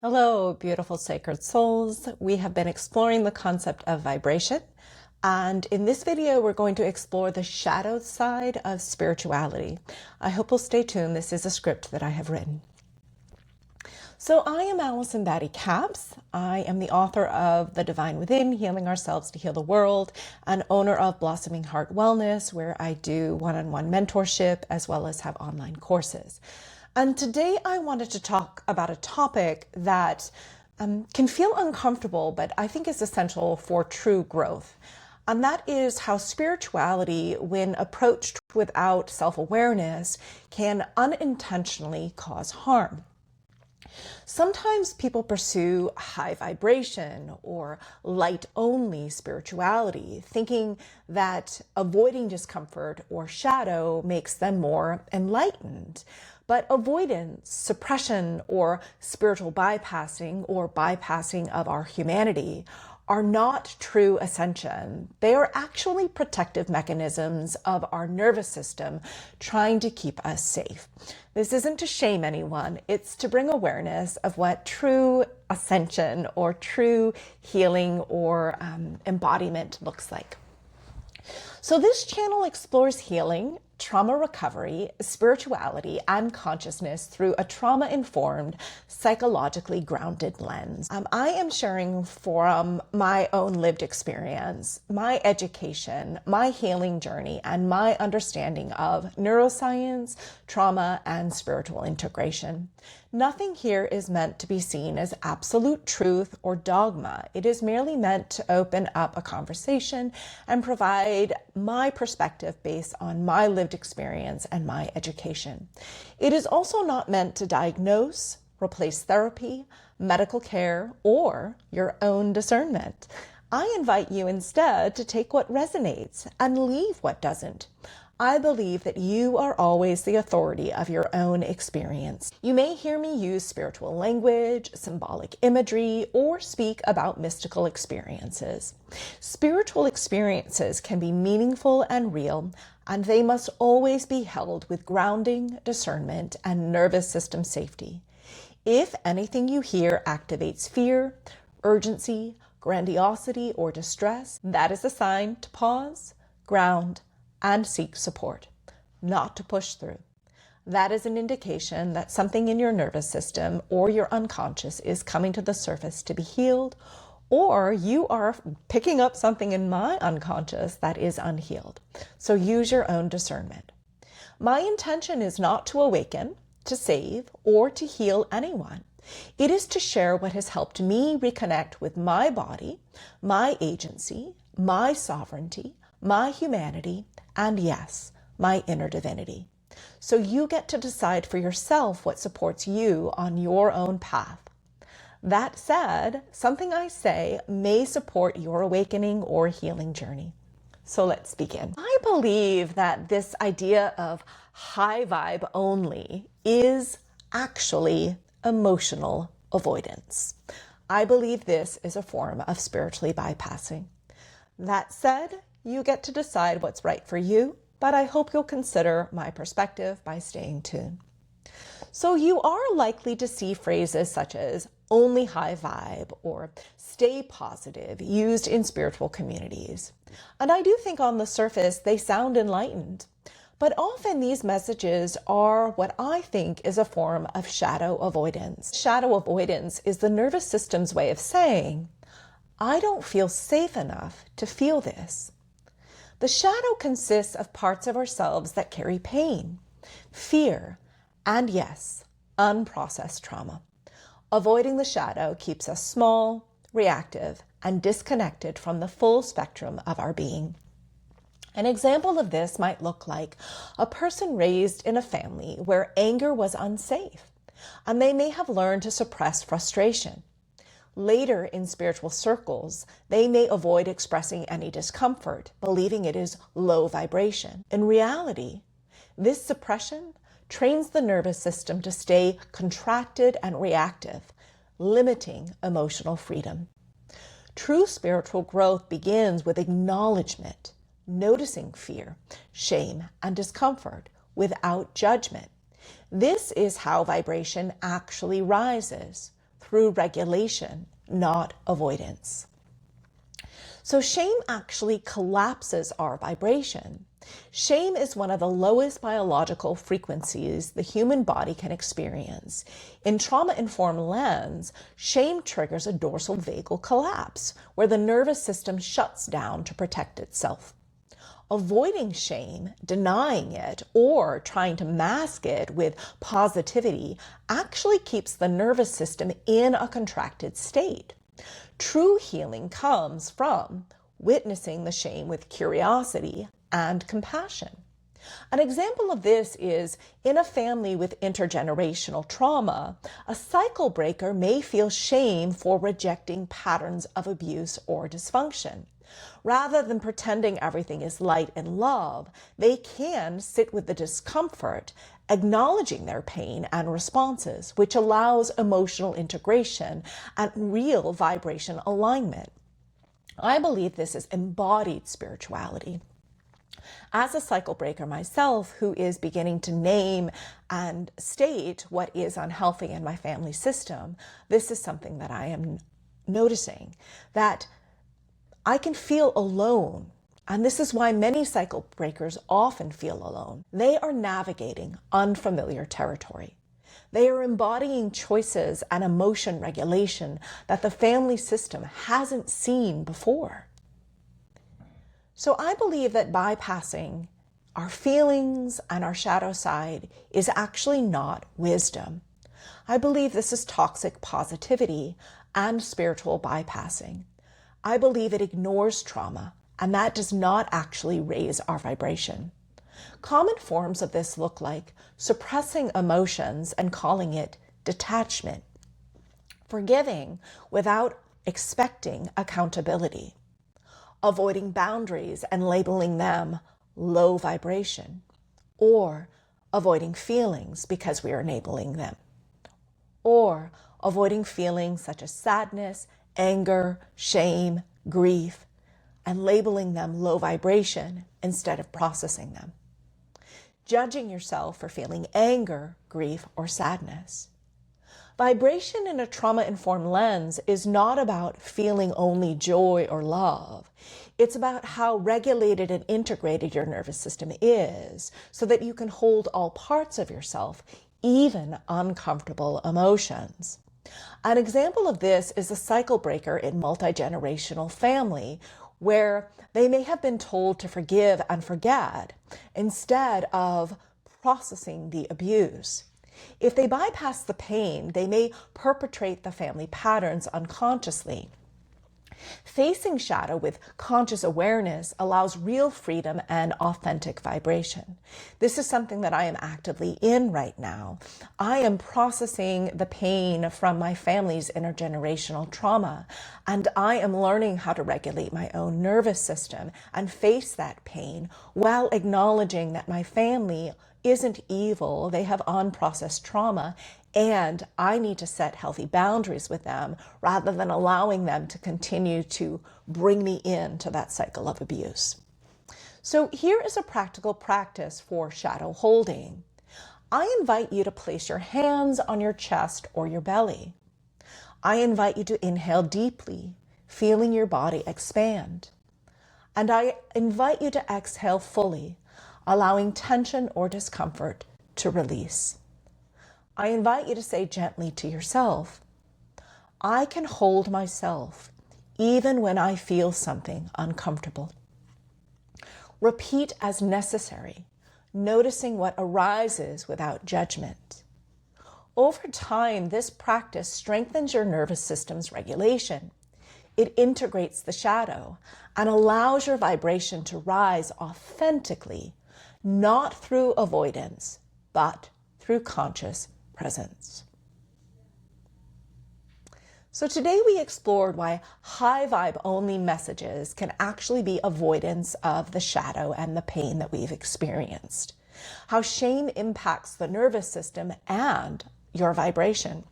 Hello, beautiful sacred souls. We have been exploring the concept of vibration, and in this video we're going to explore the shadow side of spirituality. I hope you'll stay tuned. This is a script that I have written. So I am Allison Batty-Capps. I am the author of The Divine Within, Healing Ourselves to Heal the World, and owner of Blossoming Heart Wellness, where I do one-on-one mentorship as well as have online courses. And today I wanted to talk about a topic that can feel uncomfortable, but I think is essential for true growth. And that is how spirituality, when approached without self-awareness, can unintentionally cause harm. Sometimes people pursue high vibration or light-only spirituality, thinking that avoiding discomfort or shadow makes them more enlightened. But avoidance, suppression, or spiritual bypassing of our humanity are not true ascension. They are actually protective mechanisms of our nervous system trying to keep us safe. This isn't to shame anyone, it's to bring awareness of what true ascension or true healing or embodiment looks like. So this channel explores healing, trauma recovery, spirituality, and consciousness through a trauma-informed, psychologically grounded lens. I am sharing from my own lived experience, my education, my healing journey, and my understanding of neuroscience, trauma, and spiritual integration. Nothing here is meant to be seen as absolute truth or dogma. It is merely meant to open up a conversation and provide my perspective based on my lived experience and my education. It is also not meant to diagnose, replace therapy, medical care, or your own discernment. I invite you instead to take what resonates and leave what doesn't. I believe that you are always the authority of your own experience. You may hear me use spiritual language, symbolic imagery, or speak about mystical experiences. Spiritual experiences can be meaningful and real, and they must always be held with grounding, discernment, and nervous system safety. If anything you hear activates fear, urgency, grandiosity, or distress, that is a sign to pause, ground, and seek support, not to push through. That is an indication that something in your nervous system or your unconscious is coming to the surface to be healed, or you are picking up something in my unconscious that is unhealed. So use your own discernment. My intention is not to awaken, to save, or to heal anyone. It is to share what has helped me reconnect with my body, my agency, my sovereignty, my humanity, and yes, my inner divinity. So you get to decide for yourself what supports you on your own path. That said, something I say may support your awakening or healing journey. So let's begin. I believe that this idea of high vibe only is actually emotional avoidance. I believe this is a form of spiritually bypassing. That said, you get to decide what's right for you, but I hope you'll consider my perspective by staying tuned. So you are likely to see phrases such as only high vibe or stay positive used in spiritual communities. And I do think on the surface they sound enlightened, but often these messages are what I think is a form of shadow avoidance. Shadow avoidance is the nervous system's way of saying, I don't feel safe enough to feel this. The shadow consists of parts of ourselves that carry pain, fear, and yes, unprocessed trauma. Avoiding the shadow keeps us small, reactive, and disconnected from the full spectrum of our being. An example of this might look like a person raised in a family where anger was unsafe, and they may have learned to suppress frustration. Later in spiritual circles, they may avoid expressing any discomfort, believing it is low vibration. In reality, this suppression trains the nervous system to stay contracted and reactive, limiting emotional freedom. True spiritual growth begins with acknowledgement, noticing fear, shame, and discomfort without judgment. This is how vibration actually rises, through regulation, not avoidance. So shame actually collapses our vibration. Shame is one of the lowest biological frequencies the human body can experience. In trauma-informed lens, shame triggers a dorsal vagal collapse, where the nervous system shuts down to protect itself. Avoiding shame, denying it, or trying to mask it with positivity actually keeps the nervous system in a contracted state. True healing comes from witnessing the shame with curiosity and compassion. An example of this is in a family with intergenerational trauma, a cycle breaker may feel shame for rejecting patterns of abuse or dysfunction. Rather than pretending everything is light and love, they can sit with the discomfort, acknowledging their pain and responses, which allows emotional integration and real vibration alignment. I believe this is embodied spirituality. As a cycle breaker myself, who is beginning to name and state what is unhealthy in my family system, this is something that I am noticing, that I can feel alone. And this is why many cycle breakers often feel alone. They are navigating unfamiliar territory. They are embodying choices and emotion regulation that the family system hasn't seen before. So I believe that bypassing our feelings and our shadow side is actually not wisdom. I believe this is toxic positivity and spiritual bypassing. I believe it ignores trauma, and that does not actually raise our vibration. Common forms of this look like suppressing emotions and calling it detachment, forgiving without expecting accountability, avoiding boundaries and labeling them low vibration, or avoiding feelings because we are enabling them, or avoiding feelings such as sadness, anger, shame, grief, and labeling them low vibration instead of processing them. Judging yourself for feeling anger, grief, or sadness. Vibration in a trauma-informed lens is not about feeling only joy or love. It's about how regulated and integrated your nervous system is so that you can hold all parts of yourself, even uncomfortable emotions. An example of this is a cycle breaker in multi-generational family, where they may have been told to forgive and forget instead of processing the abuse. If they bypass the pain, they may perpetrate the family patterns unconsciously. Facing shadow with conscious awareness allows real freedom and authentic vibration. This is something that I am actively in right now. I am processing the pain from my family's intergenerational trauma, and I am learning how to regulate my own nervous system and face that pain while acknowledging that my family isn't evil. They have unprocessed trauma, and I need to set healthy boundaries with them rather than allowing them to continue to bring me into that cycle of abuse. So here is a practical practice for shadow holding. I invite you to place your hands on your chest or your belly. I invite you to inhale deeply, feeling your body expand. And I invite you to exhale fully, allowing tension or discomfort to release. I invite you to say gently to yourself, I can hold myself even when I feel something uncomfortable. Repeat as necessary, noticing what arises without judgment. Over time, this practice strengthens your nervous system's regulation. It integrates the shadow and allows your vibration to rise authentically, not through avoidance, but through conscious presence. So today we explored why high vibe only messages can actually be avoidance of the shadow and the pain that we've experienced, how shame impacts the nervous system and your vibration,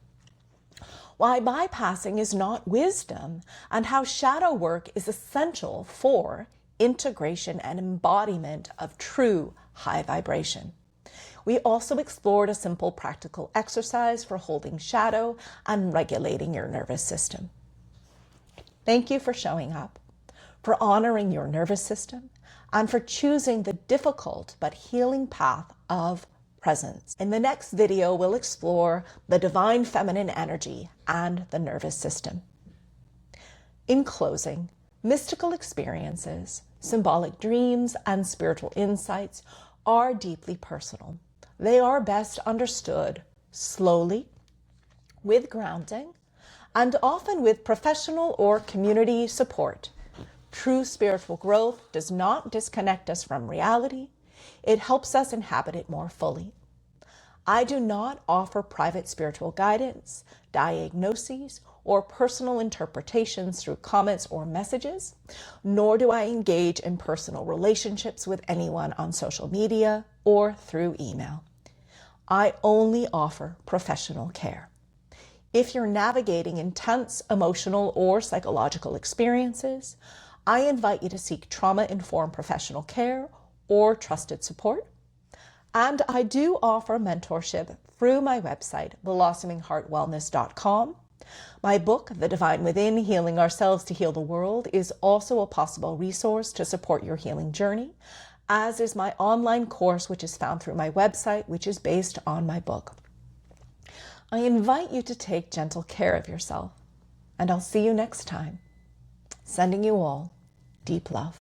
why bypassing is not wisdom, and how shadow work is essential for integration and embodiment of true high vibration. We also explored a simple practical exercise for holding shadow and regulating your nervous system. Thank you for showing up, for honoring your nervous system, and for choosing the difficult but healing path of presence. In the next video, we'll explore the divine feminine energy and the nervous system. In closing, mystical experiences, symbolic dreams, and spiritual insights are deeply personal. They are best understood slowly, with grounding, and often with professional or community support. True spiritual growth does not disconnect us from reality. It helps us inhabit it more fully. I do not offer private spiritual guidance, diagnoses, or personal interpretations through comments or messages, nor do I engage in personal relationships with anyone on social media or through email. I only offer professional care. If you're navigating intense emotional or psychological experiences, I invite you to seek trauma-informed professional care or trusted support. And I do offer mentorship through my website, blossomingheartwellness.com. My book, The Divine Within, Healing Ourselves to Heal the World, is also a possible resource to support your healing journey, as is my online course, which is found through my website, which is based on my book. I invite you to take gentle care of yourself, and I'll see you next time. Sending you all deep love.